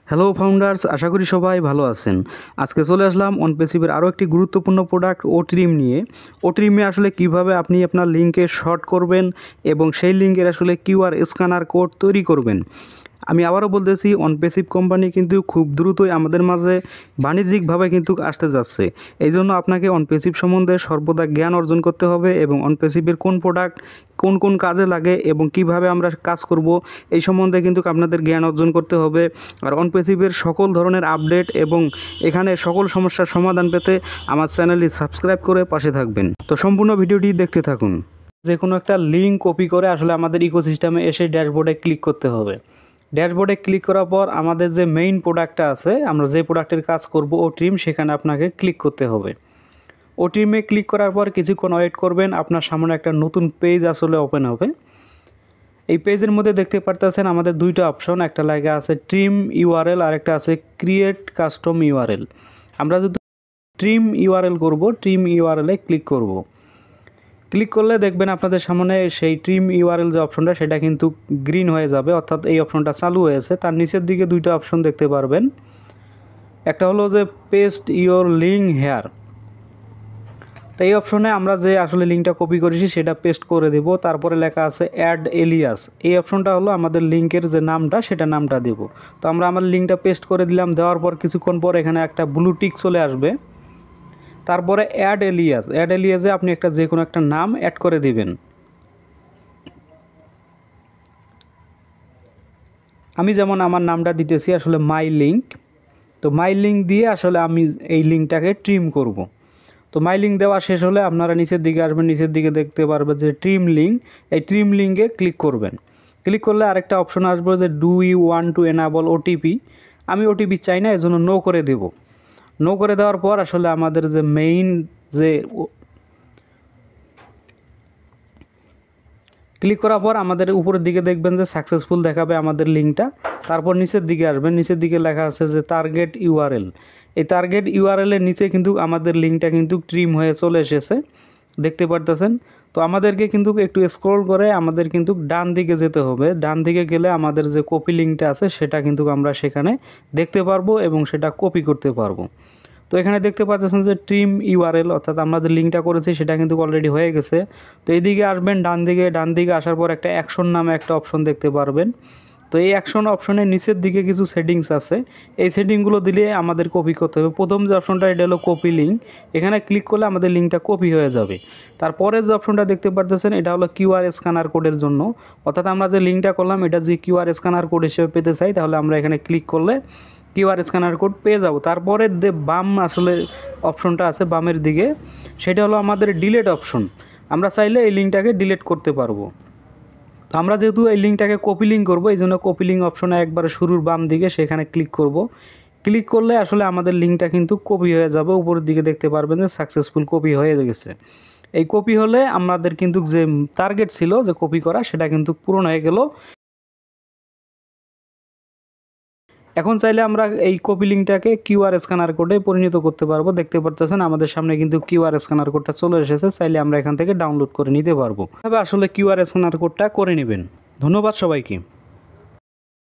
Hello founders, আশা করি সবাই ভালো আছেন। আজকে চলে আসলাম অনপ্যাসিভের আরও একটি গুরুত্বপূর্ণ প্রোডাক্ট OTrim নিয়ে। OTrimে আসলে কিভাবে আপনি আপনার লিঙ্কে শর্ট করবেন এবং সেই লিঙ্কের আসলে কিউআর স্ক্যানার কোড তৈরি করবেন। আমি আবারও বলতেছি, অনপ্যাসিভ কোম্পানি কিন্তু খুব দ্রুতই আমাদের মাঝে বাণিজ্যিকভাবে কিন্তু আসতে যাচ্ছে। এই জন্য আপনাকে অনপ্যাসিভ সম্বন্ধে সর্বদা জ্ঞান অর্জন করতে হবে এবং অনপ্যাসিভের কোন প্রোডাক্ট কোন কোন কাজে লাগে এবং কিভাবে আমরা কাজ করব এই সম্বন্ধে কিন্তু আপনাদের জ্ঞান অর্জন করতে হবে। আর অনপ্যাসিভের সকল ধরনের আপডেট এবং এখানে সকল সমস্যার সমাধান পেতে আমার চ্যানেলটি সাবস্ক্রাইব করে পাশে থাকবেন। তো সম্পূর্ণ ভিডিওটি দেখতে থাকুন। যে কোনো একটা লিঙ্ক কপি করে আসলে আমাদের ইকোসিস্টেমে এসে ড্যাশবোর্ডে ক্লিক করতে হবে। ড্যাশবোর্ডে ক্লিক করার পর আমাদের যে মেইন প্রোডাক্টটা আছে, আমরা যে প্রোডাক্টের কাজ করব OTrim, সেখানে আপনাকে ক্লিক করতে হবে। OTrimে ক্লিক করার পর কিছুক্ষণ ওয়েট করবেন, আপনার সামনে একটা নতুন পেজ আসলে ওপেন হবে। এই পেজের মধ্যে দেখতে পারতেছেন আমাদের দুইটা অপশন, একটা লেখা আছে ট্রিম ইউআরএল আর একটা আছে ক্রিয়েট কাস্টম ইউআরএল। আমরা যদি ট্রিম ইউআরএল করব, ট্রিম ইউআরএলে ক্লিক করব। ক্লিক করলে দেখবেন আপনাদের সামনে সেই ট্রিম ইউআরএল যে অপশনটা সেটা কিন্তু গ্রিন হয়ে যাবে, অর্থাৎ এই অপশনটা চালু হয়েছে। তার নিচের দিকে দুইটা অপশন দেখতে পারবেন, একটা হলো যে পেস্ট ইওর লিঙ্ক হেয়ার। তো এই অপশনে আমরা যে আসলে লিঙ্কটা কপি করেছি সেটা পেস্ট করে দেব। তারপরে লেখা আছে অ্যাড এলিয়াস, এই অপশনটা হলো আমাদের লিঙ্কের যে নামটা সেটা নামটা দেব। তো আমরা আমার লিঙ্কটা পেস্ট করে দিলাম, দেওয়ার পর কিছুক্ষণ পর এখানে একটা ব্লু টিক চলে আসবে। তারপরে অ্যাড এলিয়াসে আপনি একটা যে কোনো একটা নাম অ্যাড করে দিবেন। আমি যেমন আমার নামটা দিতেছি আসলে মাই লিঙ্ক। তো মাই লিঙ্ক দিয়ে আসলে আমি এই লিঙ্কটাকে ট্রিম করব। তো মাই লিঙ্ক দেওয়া শেষ হলে আপনারা নিচের দিকে আসবেন, নিচের দিকে দেখতে পারবেন যে ট্রিম লিঙ্ক। এই ট্রিম লিঙ্কে ক্লিক করবেন। ক্লিক করলে আরেকটা অপশন আসবে যে do you want to enable OTP. আমি ওটিপি চাই না, এজন্য নো করে দেব। নো করে দেওয়ার পর আসলে আমাদের যে মেইন যে ক্লিক করার পর আমাদের উপরের দিকে দেখবেন যে সাকসেসফুল দেখাবে আমাদের লিঙ্কটা। তারপর নিচের দিকে আসবেন, নিচের দিকে লেখা আছে যে টার্গেট ইউআরএল। এই টার্গেট ইউআরএলের নিচে কিন্তু আমাদের লিঙ্কটা কিন্তু ট্রিম হয়ে চলে এসেছে, দেখতে পারতেছেন। তো আমাদেরকে কিন্তু একটু স্ক্রল করে আমাদের কিন্তু ডান দিকে যেতে হবে। ডান দিকে গেলে আমাদের যে কপি লিঙ্কটা আছে সেটা কিন্তু আমরা সেখানে দেখতে পারবো এবং সেটা কপি করতে পারবো। তো এখানে দেখতে পাচ্ছেন যে ট্রিম ইউআরএল, অর্থাৎ আমরা যে লিঙ্কটা করেছি সেটা কিন্তু অলরেডি হয়ে গেছে। তো এইদিকে আসবেন, ডান দিকে আসার পর একটা অ্যাকশন নামে একটা অপশন দেখতে পারবেন। তো এই অ্যাকশন অপশনের নিচের দিকে কিছু সেটিংস আছে, এই সেটিংগুলো দিলে আমাদের কপি করতে হবে। প্রথম যে অপশনটা এটা হলো কপি লিঙ্ক, এখানে ক্লিক করলে আমাদের লিঙ্কটা কপি হয়ে যাবে। তারপরে যে অপশনটা দেখতে পাচ্ছেন এটা হলো কিউআর স্ক্যানার কোডের জন্য, অর্থাৎ আমরা যে লিঙ্কটা করলাম এটা যদি কিউআর স্ক্যানার কোড হিসেবে পেতে চাই তাহলে আমরা এখানে ক্লিক করলে কিউআর স্ক্যানার কোড পেয়ে যাব। তারপরে যে বাম আসলে অপশনটা আছে বামের দিকে, সেটা হলো আমাদের ডিলিট অপশন। আমরা চাইলে এই লিঙ্কটাকে ডিলিট করতে পারবো। তো আমরা যেহেতু এই লিঙ্কটাকে কপি লিঙ্ক করবো, এই জন্য কপি লিঙ্ক অপশনে একবারে শুরুর বাম দিকে সেখানে ক্লিক করব। ক্লিক করলে আসলে আমাদের লিঙ্কটা কিন্তু কপি হয়ে যাবে। উপরের দিকে দেখতে পারবেন যে সাকসেসফুল কপি হয়ে গেছে। এই কপি হলে আমাদের কিন্তু যে টার্গেট ছিল যে কপি করা সেটা কিন্তু পূরণ হয়ে গেল। এখন চাইলে আমরা এই কপি লিঙ্কটাকে কিউআর স্ক্যানার কোডে পরিণত করতে পারবো। দেখতে পারতেছেন আমাদের সামনে কিন্তু কিউআর স্ক্যানার কোডটা চলে এসেছে, চাইলে আমরা এখান থেকে ডাউনলোড করে নিতে পারবো। তবে আসলে কিউআর স্ক্যানার কোডটা করে নেবেন। ধন্যবাদ সবাইকে।